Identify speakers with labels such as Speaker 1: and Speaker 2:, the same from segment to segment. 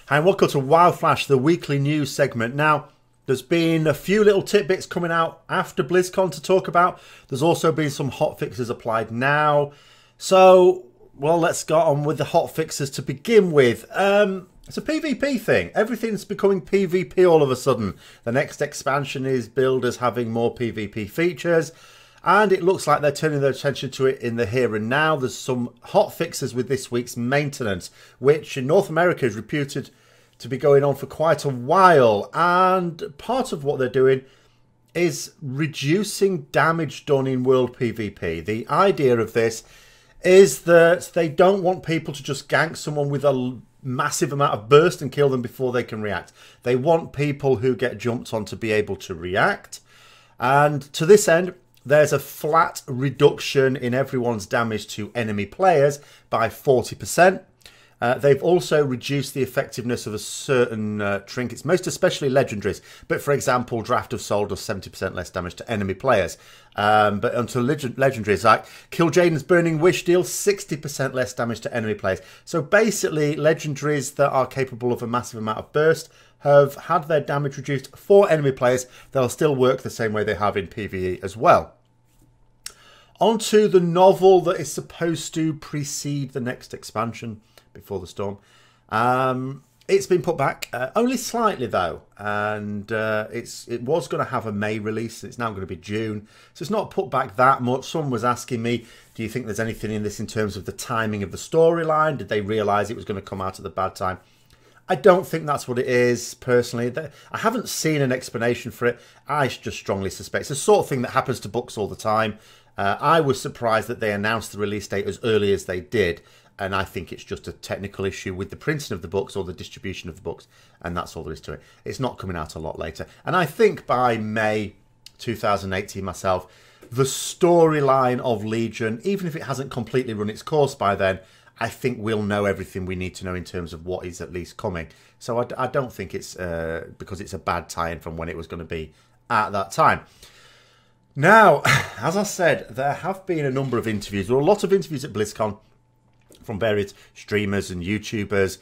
Speaker 1: Hi and welcome to WoW Flash, the weekly news segment. Now, there's been a few little tidbits coming out after BlizzCon to talk about. There's also been some hotfixes applied now. So, well, let's get on with the hotfixes to begin with. It's a PvP thing. Everything's becoming PvP all of a sudden. The next expansion is builders having more PvP features. And it looks like they're turning their attention to it in the here and now. There's some hotfixes with this week's maintenance, which in North America is reputed to be going on for quite a while. And part of what they're doing is reducing damage done in world PvP. The idea of this is that they don't want people to just gank someone with a massive amount of burst and kill them before they can react. They want people who get jumped on to be able to react. And to this end, there's a flat reduction in everyone's damage to enemy players by 40%. They've also reduced the effectiveness of a certain trinkets, most especially legendaries. But for example, Draft of Soul does 70% less damage to enemy players. But until legendaries like Kill Jaden's Burning Wish deals 60% less damage to enemy players. So basically, legendaries that are capable of a massive amount of burst have had their damage reduced for enemy players. They'll still work the same way they have in PvE as well. On to the novel that is supposed to precede the next expansion before the storm. It's been put back only slightly though, and it was going to have a May release. It's now going to be June, so it's not put back that much. Someone was asking me, do you think there's anything in this in terms of the timing of the storyline? Did they realise it was going to come out at the bad time? I don't think that's what it is, personally. I haven't seen an explanation for it. I just strongly suspect it's the sort of thing that happens to books all the time. I was surprised that they announced the release date as early as they did. And I think it's just a technical issue with the printing of the books or the distribution of the books. And that's all there is to it. It's not coming out a lot later. And I think by May 2018 myself, the storyline of Legion, even if it hasn't completely run its course by then, I think we'll know everything we need to know in terms of what is at least coming. So I don't think it's because it's a bad tie-in from when it was going to be at that time. Now, as I said, there have been a number of interviews. There were a lot of interviews at BlizzCon from various streamers and YouTubers,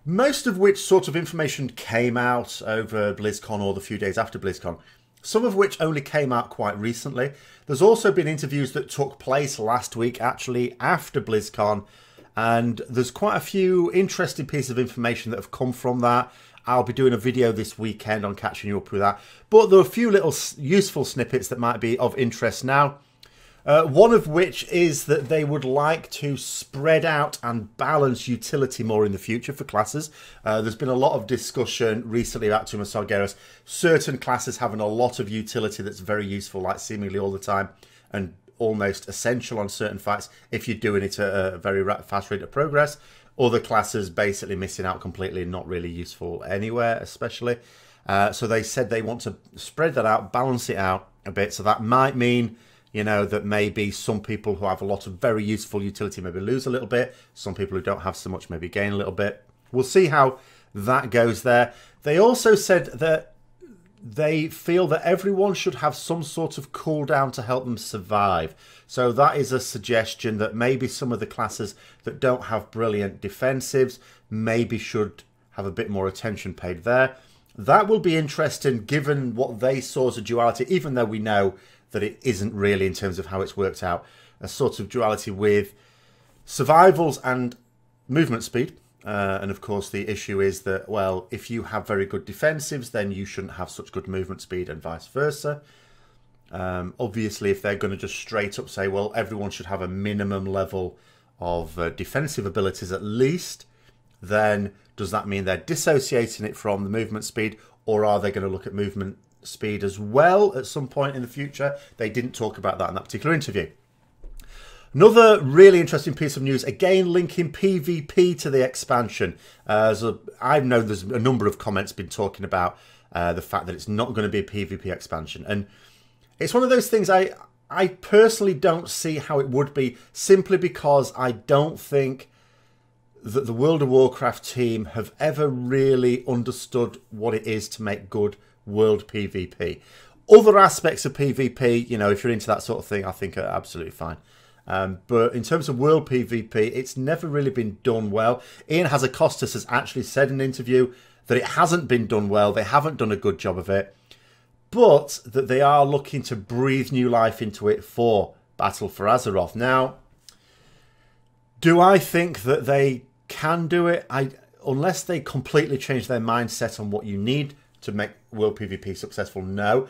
Speaker 1: most of which sort of information came out over BlizzCon or the few days after BlizzCon, some of which only came out quite recently. There's also been interviews that took place last week, actually, after BlizzCon, and there's quite a few interesting pieces of information that have come from that. I'll be doing a video this weekend on catching you up with that. But there are a few little useful snippets that might be of interest now. One of which is that they would like to spread out and balance utility more in the future for classes. There's been a lot of discussion recently about Tuma Sargeras. Certain classes having a lot of utility that's very useful, like seemingly all the time, and almost essential on certain fights if you're doing it at a very fast rate of progress. Other classes basically missing out completely and not really useful anywhere, especially. So they said they want to spread that out, balance it out a bit. So that might mean, you know, that maybe some people who have a lot of very useful utility maybe lose a little bit. Some people who don't have so much maybe gain a little bit. We'll see how that goes there. They also said that they feel that everyone should have some sort of cooldown to help them survive. So that is a suggestion that maybe some of the classes that don't have brilliant defensives maybe should have a bit more attention paid there. That will be interesting given what they saw as a duality, even though we know that it isn't really in terms of how it's worked out. A sort of duality with survivals and movement speed. And of course the issue is that, well, if you have very good defensives, then you shouldn't have such good movement speed and vice versa. Obviously, if they're going to just straight up say, well, everyone should have a minimum level of defensive abilities at least, then does that mean they're dissociating it from the movement speed, or are they going to look at movement speed as well at some point in the future? They didn't talk about that in that particular interview. Another really interesting piece of news, again linking PvP to the expansion. I know there's a number of comments been talking about the fact that it's not going to be a PvP expansion. And it's one of those things I personally don't see how it would be, simply because I don't think that the World of Warcraft team have ever really understood what it is to make good world PvP. Other aspects of PvP, you know, if you're into that sort of thing, I think are absolutely fine. But in terms of world PvP, it's never really been done well. Ion Hazzikostas has actually said in an interview that it hasn't been done well. They haven't done a good job of it. But that they are looking to breathe new life into it for Battle for Azeroth. Now, do I think that they can do it? Unless they completely change their mindset on what you need to make world PvP successful, no.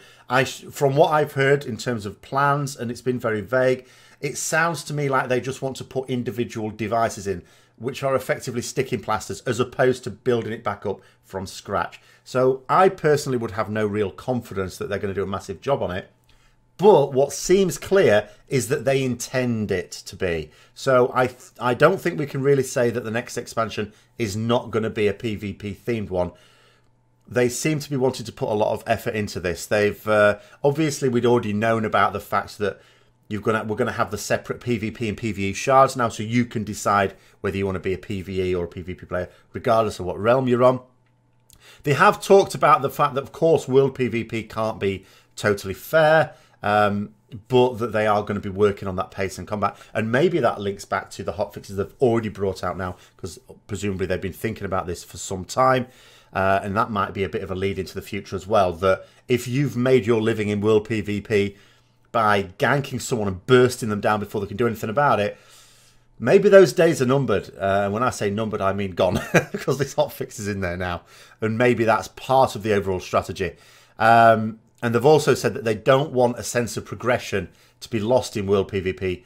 Speaker 1: From what I've heard in terms of plans, and it's been very vague, it sounds to me like they just want to put individual devices in, which are effectively sticking plasters, as opposed to building it back up from scratch. So I personally would have no real confidence that they're going to do a massive job on it. But what seems clear is that they intend it to be. So I don't think we can really say that the next expansion is not going to be a PvP themed one. They seem to be wanting to put a lot of effort into this. They've obviously, we'd already known about the fact that we're going to have the separate PvP and PvE shards now, so you can decide whether you want to be a PvE or a PvP player, regardless of what realm you're on. They have talked about the fact that, of course, world PvP can't be totally fair, but that they are going to be working on that pace and combat. And maybe that links back to the hotfixes they've already brought out now, because presumably they've been thinking about this for some time. And that might be a bit of a lead into the future as well, that if you've made your living in world PvP by ganking someone and bursting them down before they can do anything about it, maybe those days are numbered. When I say numbered, I mean gone, because this hotfix is in there now. And maybe that's part of the overall strategy. And they've also said that they don't want a sense of progression to be lost in world PvP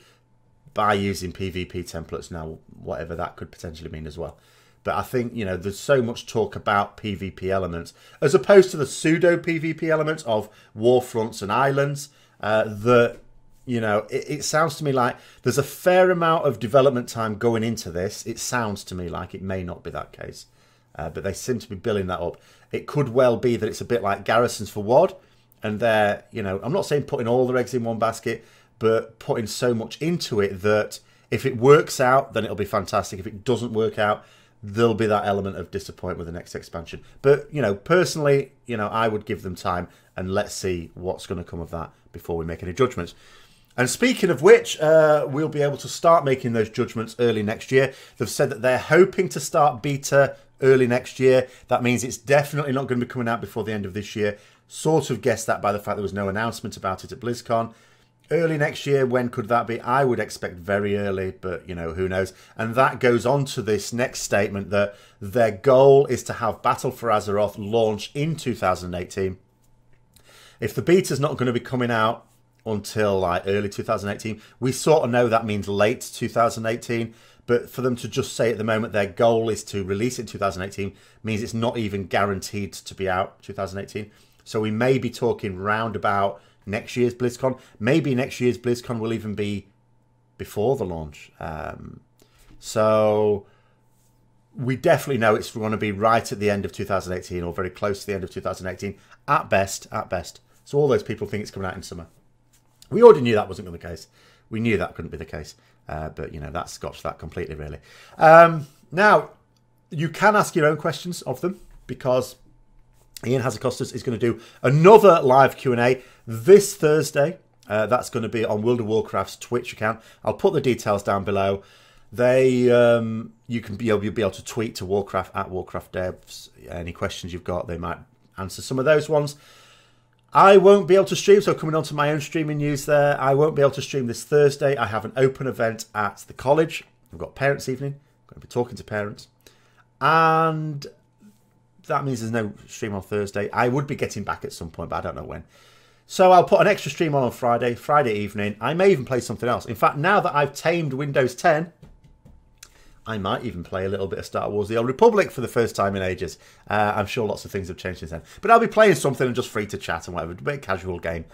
Speaker 1: by using PvP templates now, whatever that could potentially mean as well. But I think, you know, there's so much talk about PvP elements, as opposed to the pseudo PvP elements of warfronts and islands, that, you know, it sounds to me like there's a fair amount of development time going into this. It sounds to me like it may not be that case, but they seem to be building that up. It could well be that it's a bit like Garrisons for WoD, and they're, you know, I'm not saying putting all their eggs in one basket, but putting so much into it that if it works out, then it'll be fantastic. If it doesn't work out, there'll be that element of disappointment with the next expansion. But, you know, personally, you know, I would give them time, and let's see what's going to come of that before we make any judgments. And speaking of which, we'll be able to start making those judgments early next year. They've said that they're hoping to start beta early next year. That means it's definitely not going to be coming out before the end of this year. Sort of guessed that by the fact there was no announcement about it at BlizzCon. Early next year, when could that be? I would expect very early, but, you know, who knows? And that goes on to this next statement, that their goal is to have Battle for Azeroth launch in 2018. If the beta's not going to be coming out until like early 2018, we sort of know that means late 2018. But for them to just say at the moment their goal is to release it in 2018 means it's not even guaranteed to be out 2018. So we may be talking round about next year's BlizzCon. Maybe next year's BlizzCon will even be before the launch. So we definitely know it's going to be right at the end of 2018, or very close to the end of 2018 at best. So all those people think it's coming out in summer. We already knew that wasn't going to be the case. We knew that couldn't be the case. But, you know, that scotched that completely, really. Now, you can ask your own questions of them, because Ion Hazzikostas is going to do another live Q&A this Thursday. That's going to be on World of Warcraft's Twitch account. I'll put the details down below. You'll be able to tweet to Warcraft at Warcraft Devs. Any questions you've got, they might answer some of those ones. I won't be able to stream, so coming on to my own streaming news there. I won't be able to stream this Thursday. I have an open event at the college. I've got parents' evening. I'm going to be talking to parents. And that means there's no stream on Thursday. I would be getting back at some point, but I don't know when. So I'll put an extra stream on Friday evening. I may even play something else. In fact, now that I've tamed Windows 10, I might even play a little bit of Star Wars The Old Republic for the first time in ages. I'm sure lots of things have changed since then. But I'll be playing something and just free to chat and whatever. A bit casual game.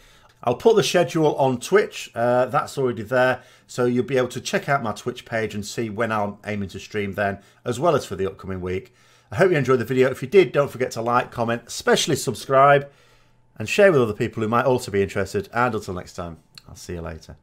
Speaker 1: I'll put the schedule on Twitch. That's already there. So you'll be able to check out my Twitch page and see when I'm aiming to stream then, as well as for the upcoming week. I hope you enjoyed the video. If you did, don't forget to like, comment, especially subscribe, and share with other people who might also be interested. And until next time, I'll see you later.